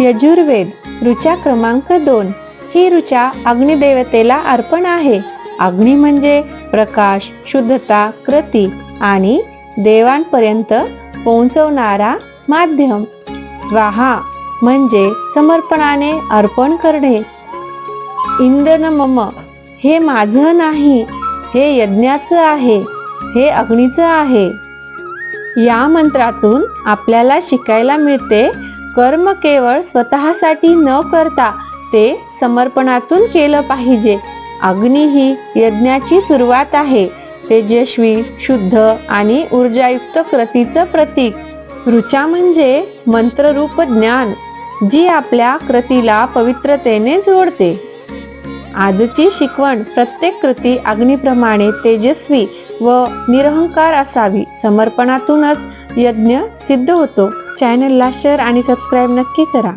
यजुर्वेद ऋचा क्रमांक 2। ही ऋचा अग्निदेवतेला अर्पण आहे। अग्नी म्हणजे प्रकाश, शुद्धता, कृती आणि देवांपर्यंत पोहोचवणारा माध्यम। स्वाहा म्हणजे समर्पणाने अर्पण करणे। इंद्र मम, हे माझं नाही, हे यज्ञाचं आहे, हे अग्नीचं आहे। या मंत्रातून आपल्याला शिकायला मिळते, कर्म केवळ स्वतःसाठी न करता ते समर्पणातून केलं पाहिजे। अग्नी ही यज्ञाची सुरुवात आहे, तेजस्वी, शुद्ध आणि ऊर्जायुक्त कृतीचं प्रतीक। ऋचा म्हणजे मंत्ररूप ज्ञान, जी आपल्या कृतीला पवित्रतेने जोडते। आजची शिकवण, प्रत्येक कृती अग्नीप्रमाणे तेजस्वी व निरहंकार असावी। समर्पणातूनच यज्ञ सिद्ध होतो। चॅनलला शेअर आणि सबस्क्राईब नक्की करा।